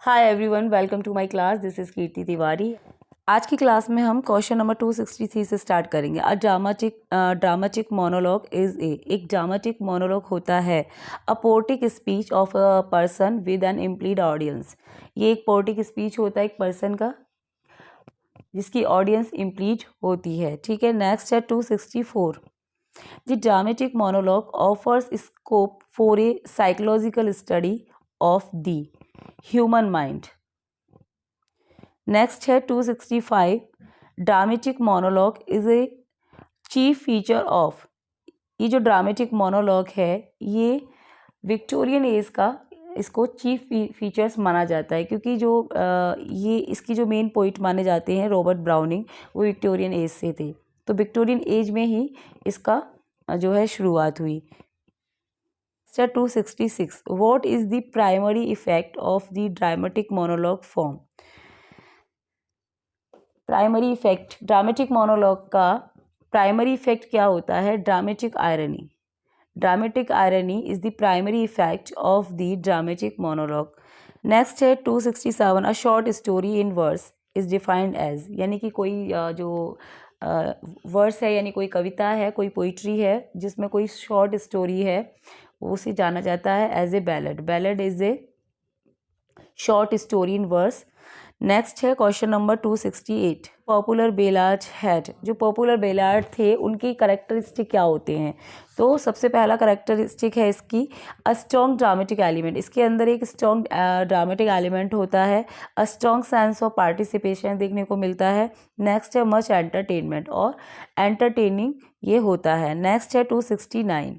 Hi everyone, welcome to my class. This is Kirti Tiwari. आज की class में हम क्वेश्चन नंबर 263 से स्टार्ट करेंगे। अ ड्रामेटिक मोनोलॉग इज एक ड्रामेटिक मोनोलॉग होता है a poetic speech of a person with an implied audience. ये एक पोएटिक स्पीच होता है एक पर्सन का जिसकी ऑडियंस इम्प्लीड होती है। ठीक है, नेक्स्ट है 264। The dramatic monologue offers scope for a psychological study of the human mind. Next है 265। Dramatic monologue is a chief feature of. ये जो ड्रामेटिक मोनोलॉग है ये विक्टोरियन एज का इसको चीफ फीचर्स माना जाता है, क्योंकि जो ये इसकी जो मेन पोइट माने जाते हैं रॉबर्ट ब्राउनिंग, वो विक्टोरियन एज से थे। तो विक्टोरियन एज में ही इसका जो है शुरुआत हुई। 266। What is the primary effect of the dramatic monologue form. Primary effect dramatic monologue का प्राइमरी इफेक्ट क्या होता है? Dramatic irony. Dramatic irony is the primary effect of the dramatic monologue. Next है 267। A short story in verse is defined as, यानी कि कोई जो verse है यानी कोई कविता है, कोई पोइट्री है जिसमें कोई शॉर्ट स्टोरी है, उसे जाना जाता है as a ballad. Ballad is a short story in verse. Next है question number 268। Popular ballad had, जो पॉपुलर बेलार्ड थे उनकी करेक्टरिस्टिक क्या होते हैं? तो सबसे पहला करेक्टरिस्टिक है इसकी अ स्ट्रॉन्ग ड्रामेटिक एलिमेंट। इसके अंदर एक स्ट्रॉन्ग ड्रामेटिक एलिमेंट होता है। A strong sense of participation देखने को मिलता है। नेक्स्ट है मच एंटरटेनमेंट, और एंटरटेनिंग ये होता है। नेक्स्ट है 269।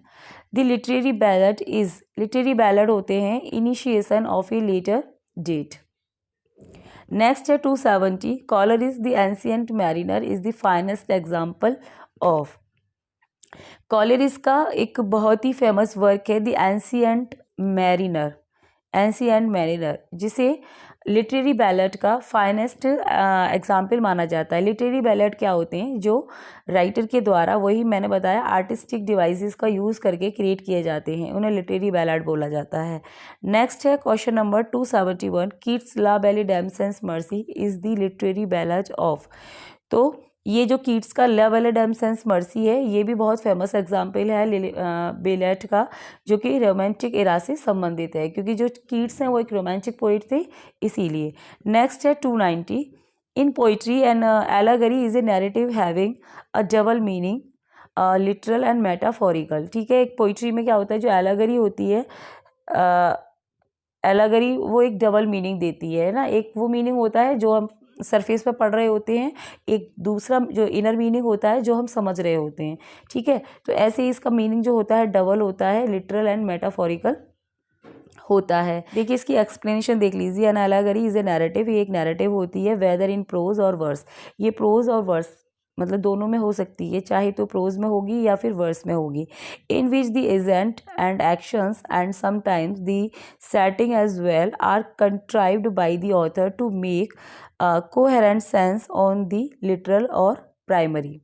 The literary ballad is, literary ballad होते हैं initiation of a later date. Next है 270। Coleridge the Ancient Mariner is the finest example of. Coleridge का एक बहुत ही फेमस वर्क है the Ancient Mariner, Ancient Mariner, जिसे लिटरेरी बैलेड का फाइनेस्ट एग्जाम्पल माना जाता है। लिटरेरी बैलेड क्या होते हैं? जो राइटर के द्वारा, वही मैंने बताया, आर्टिस्टिक डिवाइसेस का यूज़ करके क्रिएट किए जाते हैं, उन्हें लिटरेरी बैलेड बोला जाता है। नेक्स्ट है question number 271। Keats La Belle Dame sans Merci is the literary ballad of. तो ये जो कीट्स का ला बेली डेम्सन्स मर्सी है ये भी बहुत फेमस एग्जाम्पल है बेलेट का, जो कि रोमांटिक एरा से संबंधित है, क्योंकि जो कीट्स हैं वो एक रोमांटिक पोइट थे इसीलिए। नेक्स्ट है 290। In poetry and allegory is a narrative having a double meaning literal and metaphorical. ठीक है, एक पोइट्री में क्या होता है, जो एलेगरी होती है, एलेगरी वो एक डबल मीनिंग देती है ना। एक वो मीनिंग होता है जो हम सरफेस पे पढ़ रहे होते हैं, एक दूसरा जो इनर मीनिंग होता है जो हम समझ रहे होते हैं। ठीक है, तो ऐसे ही इसका मीनिंग जो होता है डबल होता है, लिटरल एंड मेटाफोरिकल होता है। देखिए इसकी एक्सप्लेनेशन देख लीजिए। An allegory is a narrative, ये एक नैरेटिव होती है, वेदर इन प्रोज और वर्स। ये प्रोज और वर्स मतलब दोनों में हो सकती है, चाहे तो प्रोज में होगी या फिर वर्स में होगी। In which the event and actions and sometimes the setting as well are contrived by the author to make coherent sense on the literal or primary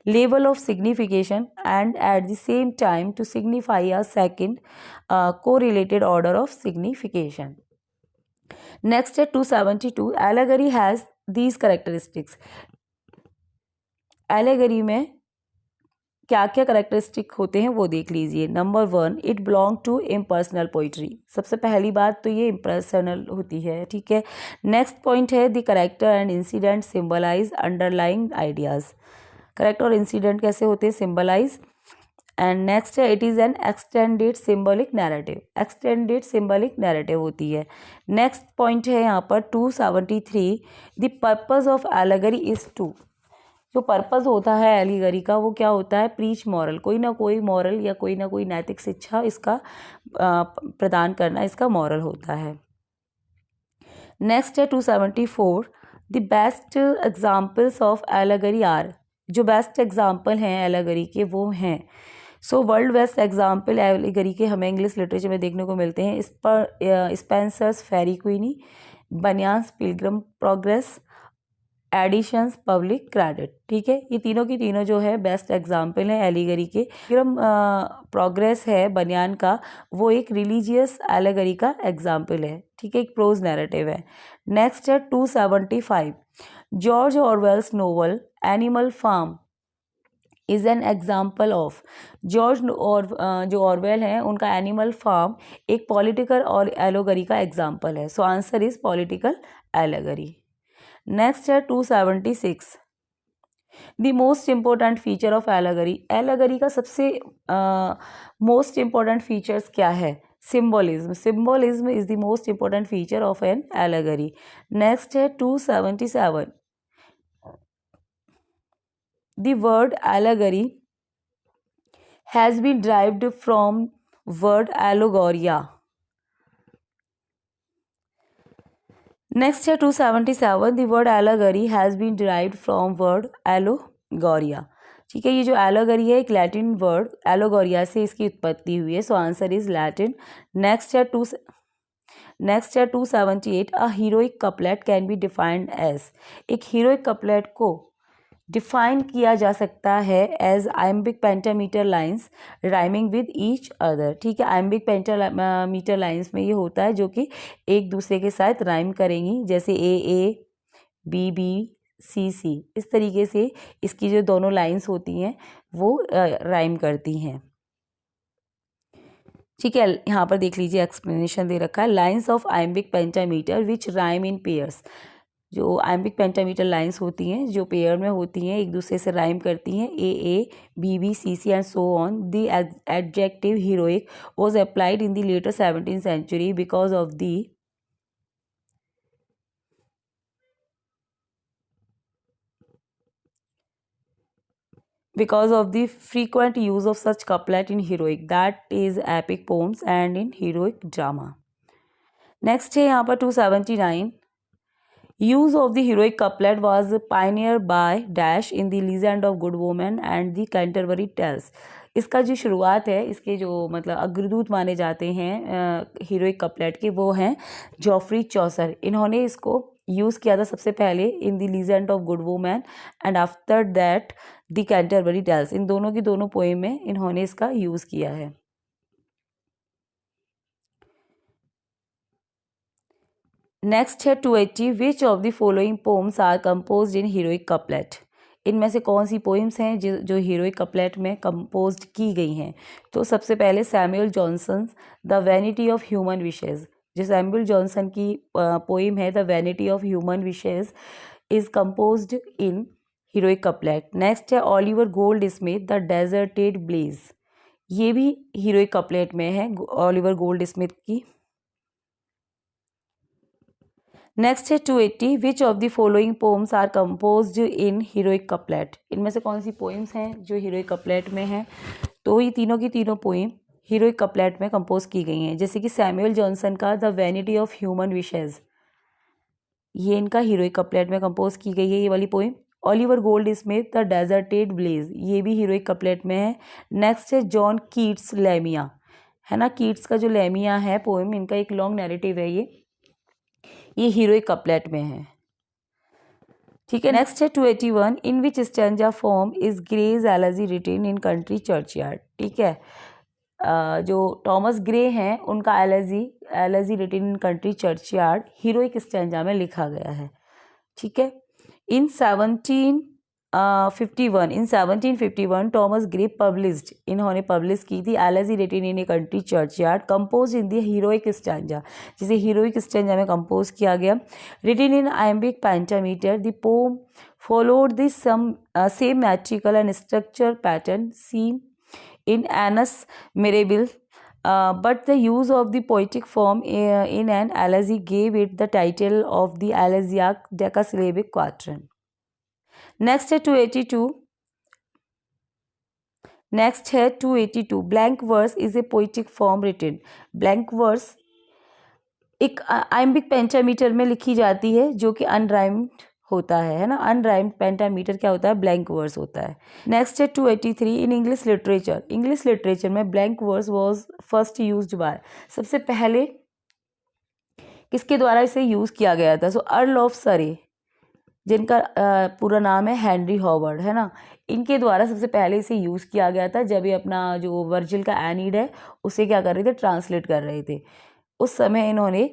level of signification and at the same time to signify a second correlated order of signification. Next है 272. Allegory has these characteristics. Allegory में क्या क्या characteristic होते हैं वो देख लीजिए। Number 1, it belong to impersonal poetry. सबसे पहली बात तो ये इम्पर्सनल होती है। ठीक है, नेक्स्ट पॉइंट है the character and incident symbolize underlying ideas. Character और इंसिडेंट कैसे होते हैं? सिंबलाइज। एंड नेक्स्ट है it is an extended symbolic narrative. Extended symbolic narrative होती है। नेक्स्ट पॉइंट है यहाँ पर 273। The purpose of allegory is to. जो पर्पस होता है एलिगरी का वो क्या होता है? प्रीच मॉरल, कोई ना कोई मॉरल या कोई ना कोई नैतिक शिक्षा इसका प्रदान करना इसका मॉरल होता है। नेक्स्ट है 274। The best examples of allegory are. जो बेस्ट एग्जाम्पल हैं एलेगरी के वो हैं, so world best example allegory के हमें इंग्लिश लिटरेचर में देखने को मिलते हैं। इस पर Spenser's Faerie Queene, Bunyan's Pilgrim Progress editions, public credit. ठीक है, ये तीनों की तीनों जो है बेस्ट एग्जाम्पल है एलिगरी के। विक्रम प्रोग्रेस है बनियान का, वो एक रिलीजियस एलिगरी का एग्जाम्पल है। ठीक है, एक प्रोज नैरेटिव है। नेक्स्ट है 275, George Orwell's novel Animal Farm is an example of. George और जो ऑरवेल हैं उनका एनिमल फार्म एक पॉलिटिकल और एलोगरी का एग्जाम्पल है। So answer is political allegory. Next है 276, the most important feature of allegory. Allegory का सबसे मोस्ट इम्पोर्टेंट फीचर्स क्या है? Symbolism. Symbolism is the most important feature of an allegory. Next है 277, the word allegory has been derived from word allegoria. Next है 277, the word allegory has been derived from word allegoria. ठीक है, ये जो allegory है एक Latin word allegoria से इसकी उत्पत्ति हुई है। So answer is Latin. Next है 278, a heroic couplet can be defined as. एक हीरोइक कपलेट को डिफाइन किया जा सकता है as iambic pentameter lines rhyming with each other. ठीक है, आइम्बिक पेंटामीटर लाइंस में ये होता है जो कि एक दूसरे के साथ राइम करेंगी, जैसे ए बी बी सी सी, इस तरीके से इसकी जो दोनों लाइंस होती हैं वो राइम करती हैं। ठीक है, यहाँ पर देख लीजिए एक्सप्लेनेशन दे रखा है, lines of iambic pentameter which rhyme in pairs. जो आइम्बिक पेंटामीटर लाइंस होती हैं जो पेयर में होती हैं, एक दूसरे से राइम करती हैं, A B B C C and so on. The adjective heroic was applied in the later 17th century because of the frequent use of such couplet in heroic, that is epic poems and in heroic drama. Next है यहाँ पर 279, use of the heroic couplet was pioneered by dash in the legend of good woman and the Canterbury Tales. इसका जो शुरुआत है, इसके जो मतलब अग्रदूत माने जाते हैं हीरोइक कपलेट के, वो हैं जॉफ्री चौसर। इन्होंने इसको यूज़ किया था सबसे पहले in the Legend of Good Woman and after that the Canterbury Tales. इन दोनों की दोनों पोएम में इन्होंने इसका यूज़ किया है। नेक्स्ट है 280, which of the following poems are composed in heroic couplet. इनमें से कौन सी पोइम्स हैं जो हीरोइक कपलेट में कंपोज्ड की गई हैं? तो सबसे पहले Samuel Johnson the Vanity of Human Wishes. जो सैमुअल जॉनसन की पोइम है the Vanity of Human Wishes is composed in heroic couplet. Next है Oliver Goldsmith the deserted Blaze. ये भी हीरोइक कपलेट में है ओलिवर गोल्ड स्मिथ की। Next है 280, which of the following poems are composed in heroic couplet. इनमें से कौन सी पोइम्स हैं जो हीरोइक कपलेट में हैं? तो ये तीनों की तीनों पोइम हीरोइक कपलेट में कंपोज की गई हैं। जैसे कि सैमुअल जॉनसन का the Vanity of Human wishes, ये इनका हीरोइक कपलेट में कंपोज की गई है ये वाली poem. Oliver Goldsmith the deserted Blaze, ये भी हीरोइक कपलेट में है। नेक्स्ट है जॉन कीट्स लेमिया, है ना, कीट्स का जो लेमिया है पोइम, इनका एक लॉन्ग नैरेटिव है ये हीरोइक कपलेट में है। ठीक है, नेक्स्ट है 281, in which stanza form is Gray's Elegy Written in Country Churchyard. ठीक है, जो टॉमस ग्रे हैं उनका Elegy Written in Country Churchyard heroic stanza में लिखा गया है। ठीक है, इन 1751 टॉमस ग्रे पब्लिश्ड, इन्होंने पब्लिश की थी Elegy Written in a Country Churchyard compose in the heroic stanza, जिसे हीरोइक स्टैंजा में कंपोज किया गया। Written in iambic pentameter the poem followed this same metrical and structure pattern seem in Annus Mirabilis, but the use of the poetic form in an elegy gave it the title of the elegiac decasyllabic quatrain. Next है 282, blank verse is a poetic form written. Blank verse एक iambic pentameter में लिखी जाती है जो कि unrhymed होता है ना। अनराइम्ड पेंटामीटर क्या होता है? ब्लैंक वर्स होता है। नेक्स्ट है 283, in English literature. English literature में blank verse was first used by, सबसे पहले किसके द्वारा इसे यूज किया गया था? सो अर्ल ऑफ सरे, जिनका पूरा नाम है हेनरी हॉवर्ड, है ना। इनके द्वारा सबसे पहले इसे यूज़ किया गया था जब ये अपना जो वर्जिल का एनीड है उसे क्या कर रहे थे, ट्रांसलेट कर रहे थे। उस समय इन्होंने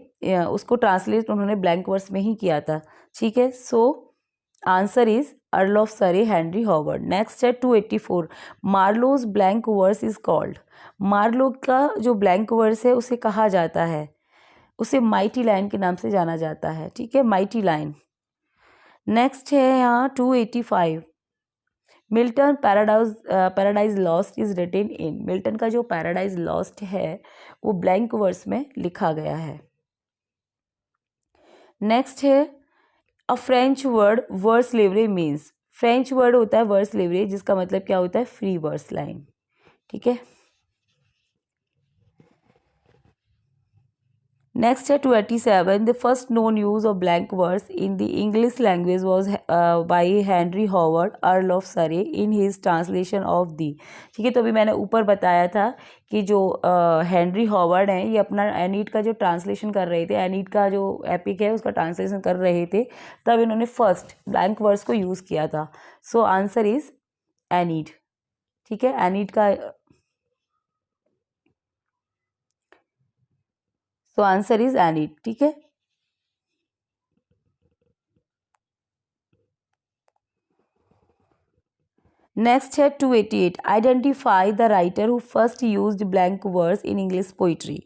उसको ट्रांसलेट उन्होंने ब्लैंक वर्स में ही किया था, ठीक है। So answer is Earl of Surrey Henry Howard. Next है 284, Marlowe's blank verse is called. Marlowe का जो ब्लैंक वर्स है उसे कहा जाता है, उसे माइटी लाइन के नाम से जाना जाता है, ठीक है, माइटी लाइन। नेक्स्ट है यहाँ 285, Milton Paradise Lost is written in. Milton का जो पैराडाइज लॉस्ट है वो ब्लैंक वर्स में लिखा गया है। नेक्स्ट है अ फ्रेंच वर्ड वर्स लिवरे मीन्स। फ्रेंच वर्ड होता है वर्स लिवरे, जिसका मतलब क्या होता है, फ्री वर्स लाइन, ठीक है। नेक्स्ट है 287, the first known use of blank verse in the English language was by Henry Howard Earl of Surrey in his translation of the. ठीक है, तो अभी मैंने ऊपर बताया था कि जो हेनरी हॉवर्ड हैं ये अपना एनीड का जो ट्रांसलेशन कर रहे थे, एनीड का जो एपिक है उसका ट्रांसलेशन कर रहे थे, तब इन्होंने फर्स्ट ब्लैंक वर्स को यूज़ किया था। सो आंसर इज एनीड, ठीक है, एनीड का। सो आंसर इज एनीड, ठीक है। नेक्स्ट है 288, identify the writer who first used blank verse in English poetry.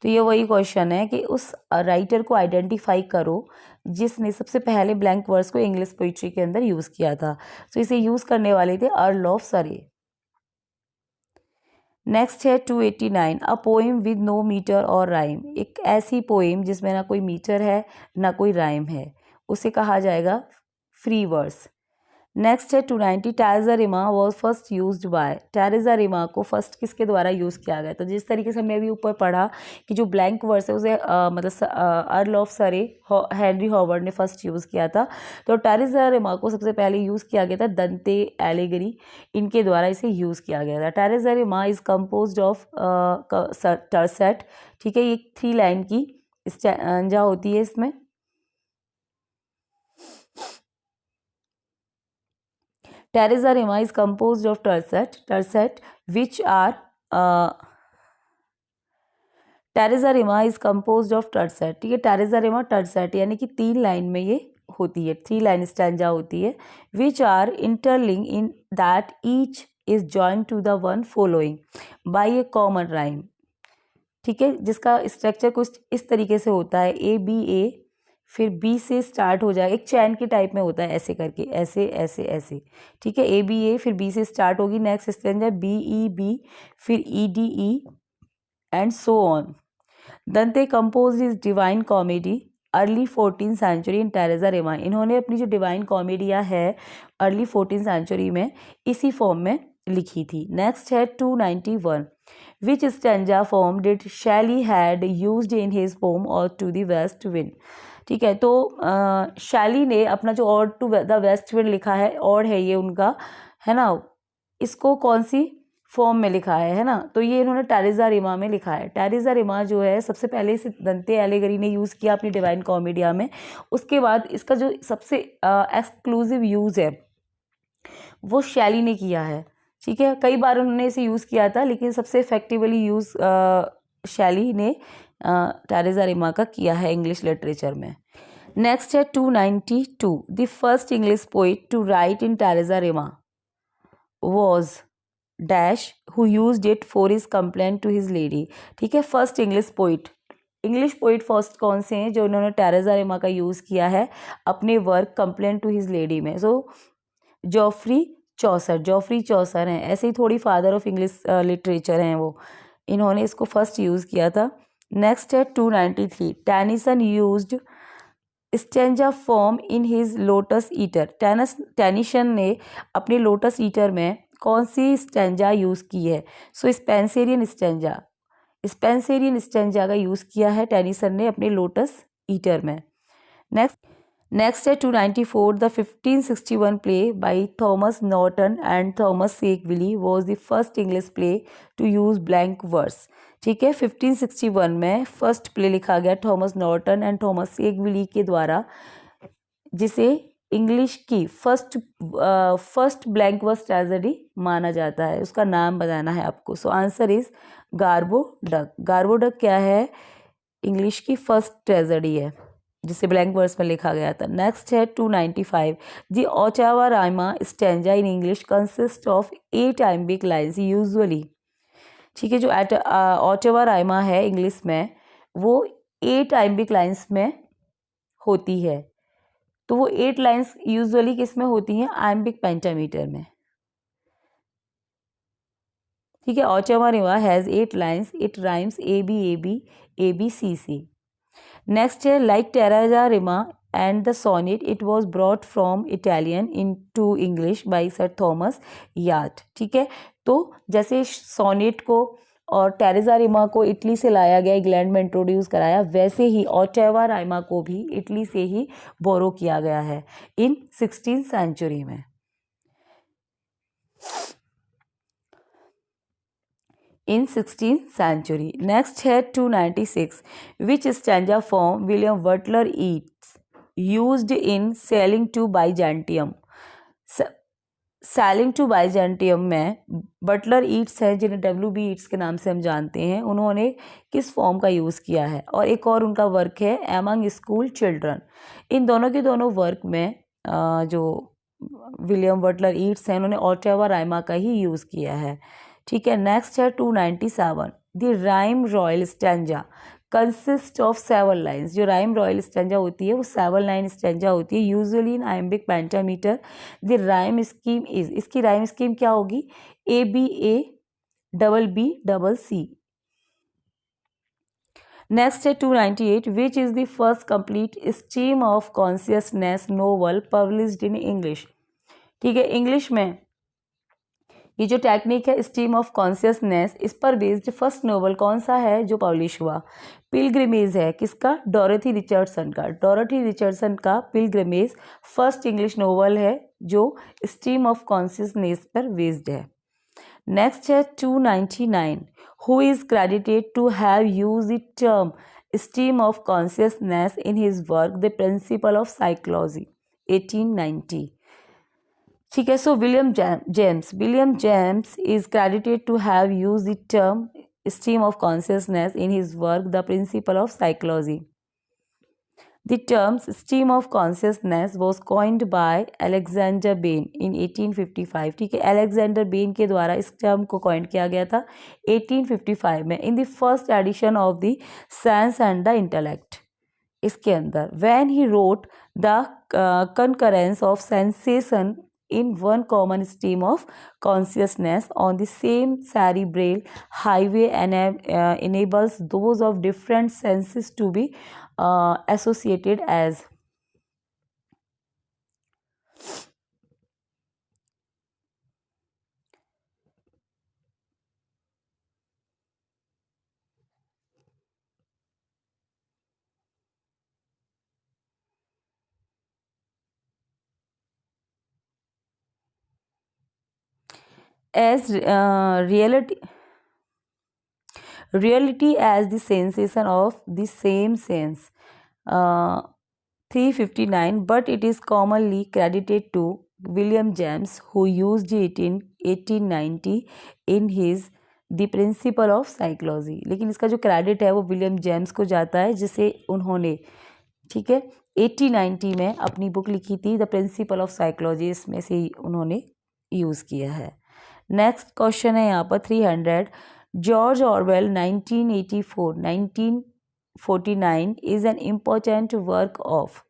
तो ये वही क्वेश्चन है कि उस राइटर को आइडेंटिफाई करो जिसने सबसे पहले ब्लैंक वर्स को इंग्लिश पोइट्री के अंदर यूज़ किया था। तो इसे यूज़ करने वाले थे अर्ल ऑफ सरे। नेक्स्ट है 289, a poem with no meter or rhyme. एक ऐसी पोएम जिसमें ना कोई मीटर है ना कोई राइम है, उसे कहा जाएगा फ्री वर्स। नेक्स्ट है 290, Teresa rima was first used bye. Teresa Rima को फर्स्ट किसके द्वारा यूज़ किया गया? तो जिस तरीके से हमने अभी ऊपर पढ़ा कि जो ब्लैंक वर्स है उसे मतलब earl of Surrey Henry Howard ने फर्स्ट यूज़ किया था, तो टेरेसा रिमा को सबसे पहले यूज़ किया गया था दंते एलिगरी, इनके द्वारा इसे यूज़ किया गया था। Terza rima is compose of tercet, ठीक है, ये 3 लाइन की स्टैंजा होती है इसमें। Teresa Rima is composed of tercet which are Teresa Rima is composed of tercet, ठीक है। Teresa Rima tercet यानी कि 3 लाइन में ये होती है, 3 लाइन स्टैंजा होती है, which are interlinked in that each is joined to the one following by a common rhyme, ठीक है, जिसका स्ट्रक्चर कुछ इस तरीके से होता है, ए बी ए, फिर बी से स्टार्ट हो जाएगा, एक चैन के टाइप में होता है, ऐसे करके, ऐसे ऐसे ऐसे, ठीक है, ए बी ए, फिर बी से स्टार्ट होगी, next stanza B E B, फिर E D E and so on. Dante compose is Divine Comedy early 14th century in terza rima. इन्होंने अपनी जो डिवाइन कॉमेडिया है अर्ली 14th सेंचुरी में इसी फॉर्म में लिखी थी। नेक्स्ट है 291, which stanza form did Shelley had used in his poem ode to the west wind, ठीक है। तो शैली ने अपना जो और टू द वेस्ट विंड लिखा है, और है ये उनका, है ना, इसको कौन सी फॉर्म में लिखा है ना, तो ये इन्होंने टेरेसा रिमा में लिखा है। टेरेसा रिमा जो है सबसे पहले इसे दंते एलिगरी ने यूज़ किया अपनी डिवाइन कॉमेडिया में, उसके बाद इसका जो सबसे एक्सक्लूसिव यूज़ है वो शैली ने किया है, ठीक है। कई बार उन्होंने इसे यूज़ किया था लेकिन सबसे इफेक्टिवली यूज़ शैली ने टेरेसा रिमा का किया है इंग्लिश लिटरेचर में। नेक्स्ट है 292, the first English poet to write in terza rima was dash who used it for his complaint to his lady, ठीक है। फर्स्ट इंग्लिश पोइट फर्स्ट कौन से हैं जो उन्होंने टेरेसा रिमा का यूज़ किया है अपने work complaint to his lady में? सो जॉफ्री चौसर हैं, ऐसे ही थोड़ी फादर ऑफ इंग्लिश लिटरेचर हैं वो, इन्होंने इसको फर्स्ट यूज़ किया था। नेक्स्ट है 293, Tennyson used stanza form in his lotus eater. Tennyson ने अपने लोटस ईटर में कौन सी स्टेंजा यूज़ की है? सो स्पेंसेरियन स्टेंजा का यूज़ किया है टेनिसन ने अपने लोटस ईटर में। नेक्स्ट है 294, the 1561 play by Thomas Norton and Thomas Sackville was the first English play to use blank verse, ठीक है। 1561 में फर्स्ट प्ले लिखा गया Thomas Norton and Thomas Sackville के द्वारा, जिसे इंग्लिश की फर्स्ट ब्लैंक वर्स ट्रेजेडी माना जाता है, उसका नाम बताना है आपको। सो answer is Garbo duck. Garbo duck क्या है? इंग्लिश की फर्स्ट ट्रेजेडी है जिसे ब्लैंक वर्स में लिखा गया था। नेक्स्ट है 295। The Ottawa Raima stanza in English consist of 8 iambic lines usually. ठीक है, जो ओटावा राइमा है इंग्लिश में वो 8 आइम्बिक लाइन्स में होती है। तो वो 8 लाइन्स यूजुअली किस में होती हैं? आइम्बिक पेंटामीटर में। ठीक है, ottava rima has 8 lines, it rhymes A B A B A B C C. Next है like terza rima and the sonnet it was brought from Italian into English by sir Thomas Wyatt. ठीक है, तो जैसे sonnet को और Teresa Rima को Italy से लाया गया, इंग्लैंड में इंट्रोड्यूस कराया, वैसे ही ओटावा राइमा को भी इटली से ही बोरो किया गया है इन 16th सेंचुरी में। in 16th century. Next है 296. Which stanza form William Butler Yeats used in Sailing to Byzantium? Sailing to Byzantium में बटलर ईट्स है जिन्हें WB ईट्स के नाम से हम जानते हैं, उन्होंने किस फॉर्म का यूज़ किया है? और एक और उनका वर्क है एमंग स्कूल चिल्ड्रन। इन दोनों के दोनों वर्क में जो विलियम बटलर ईट्स हैं उन्होंने ओटावा राइमा का ही यूज़ किया है। ठीक है, नेक्स्ट है 297। The rhyme royal stanza consist of 7 lines. जो राइम रॉयल स्टैंजा होती है वो 7 लाइन स्टैंजा होती है usually in iambic pentameter. The rhyme scheme is, इसकी राइम स्कीम क्या होगी? A B A double B double C. Next है 298। Which is the first complete stream of consciousness novel published in English. ठीक है, English में ये जो technique है स्ट्रीम ऑफ कॉन्शियसनेस, इस पर बेस्ड फर्स्ट नोवेल कौन सा है जो पब्लिश हुआ? पिलग्रिमेज है। किसका? डोरोथी रिचर्डसन का। डोरोथी रिचर्डसन का पिलग्रिमेज फर्स्ट इंग्लिश नोवेल है जो स्ट्रीम ऑफ कॉन्शियसनेस पर बेस्ड है। नेक्स्ट है 299। Who is credited to have use the term stream of consciousness in his work the principle of psychology 1890। ठीक है, so William James is credited to have used the term stream of consciousness in his work The Principle of Psychology. The term stream of consciousness was coined by Alexander Bain in 1855. ठीक है, Alexander Ben के द्वारा इस term को coin किया गया था 1855 में in the first edition of the science and the intellect. इसके अंदर when he wrote the concurrence of sensation in one common stream of consciousness on the same cerebral highway enables those of different senses to be associated as reality as the sensation of the same sense 359, but it is commonly credited to William James who used it in 1890 in his The Principle of Psychology। लेकिन इसका जो credit है वो William James को जाता है जिसे उन्होंने, ठीक है, 1890 में अपनी बुक लिखी थी द प्रिंसिपल ऑफ साइकोलॉजी, इसमें से उन्होंने यूज़ किया है। नेक्स्ट क्वेश्चन है यहाँ पर 300। George Orwell 1949 is an important work of.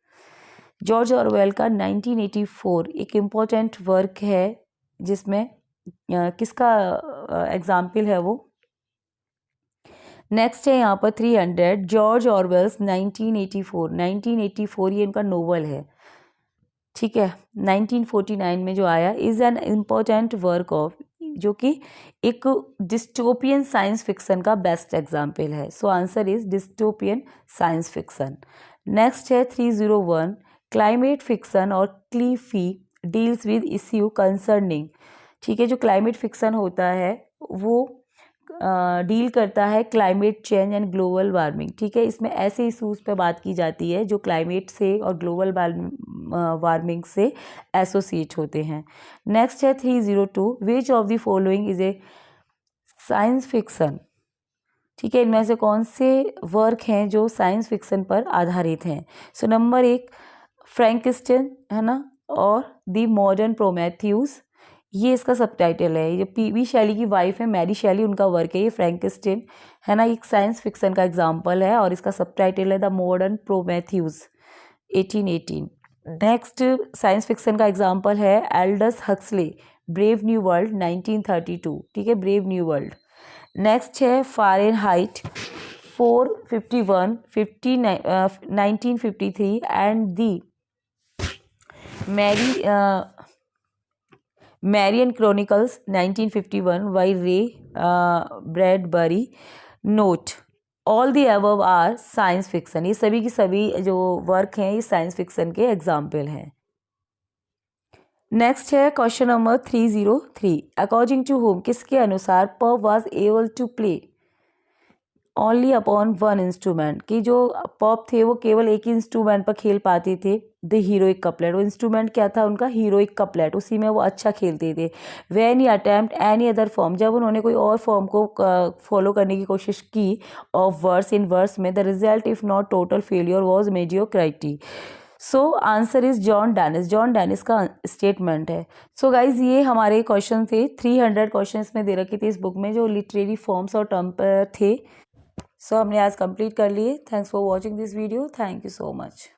George Orwell का 1984 एक इम्पोर्टेंट वर्क है जिसमें किसका एग्जाम्पल है वो? नेक्स्ट है यहाँ पर 300। जॉर्ज ऑरवेल्स 1984 ये इनका नोवेल है, ठीक है, 1949 में जो आया, is an important work of, जो कि एक डिस्टोपियन साइंस फिक्शन का बेस्ट एग्जाम्पल है। So answer is dystopian science fiction. Next है 301। क्लाइमेट फिक्शन और क्लीफी डील्स विद इश्यू कंसर्निंग। ठीक है, जो क्लाइमेट फिक्शन होता है वो डील करता है climate change and global warming. ठीक है, इसमें ऐसे इशूज़ पे बात की जाती है जो क्लाइमेट से और ग्लोबल वार्मिंग से एसोसिएट होते हैं। नेक्स्ट है 302, विच of the following is a science fiction. ठीक है, इनमें से कौन से वर्क हैं जो साइंस फिक्सन पर आधारित हैं। सो नंबर 1 फ्रैंकेस्टाइन है ना, और द मॉडर्न प्रोमेथ्यूस, ये इसका सबटाइटल है। ये पी.बी. शैली की वाइफ है मैरी शैली, उनका वर्क है ये फ्रैंकेस्टाइन है ना, एक साइंस फिक्सन का एग्जाम्पल है और इसका सबटाइटल है the Modern Prometheus 1818। Next science fiction का एग्जाम्पल है Aldous Huxley Brave New World 1932। ठीक है, ब्रेव न्यू वर्ल्ड। नेक्स्ट है Fahrenheit 451 1953 and the Martian Chronicles 1951 by Ray Bradbury. Note all the above are science fiction, ये सभी की सभी जो वर्क हैं ये साइंस फिक्सन के एग्जाम्पल हैं। नेक्स्ट है question number 303, according to whom, किसके अनुसार Pope was able to play only upon one instrument, कि जो पॉप थे वो केवल एक ही इंस्ट्रूमेंट पर खेल पाते थे। द हीरोइक कपलेट, वो इंस्ट्रूमेंट क्या था उनका, हीरोइक कपलेट, उसी में वो अच्छा खेलते थे। When he attempt any other form, जब उन्होंने कोई और फॉर्म को फॉलो करने की कोशिश की ऑफ वर्स इन वर्स में, the result if not total failure was mediocrity. So answer is John Dennis, John Dennis का स्टेटमेंट है। सो गाइज ये हमारे क्वेश्चन थे, 300 क्वेश्चन में दे रखे थे इस बुक में जो लिटरेरी फॉर्म्स और टर्म थे। सो हमने आज कंप्लीट कर लिए। Thanks for watching this video, thank you so much.